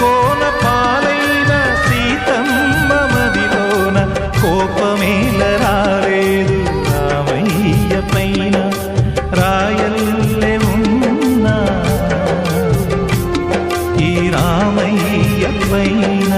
కోన పాలైన సీతమ్మ మదిలోన కోపమేల రాలేదు రామయ్య పైన రాయల్లే ఉన్నా ఈ రామయ్య పైన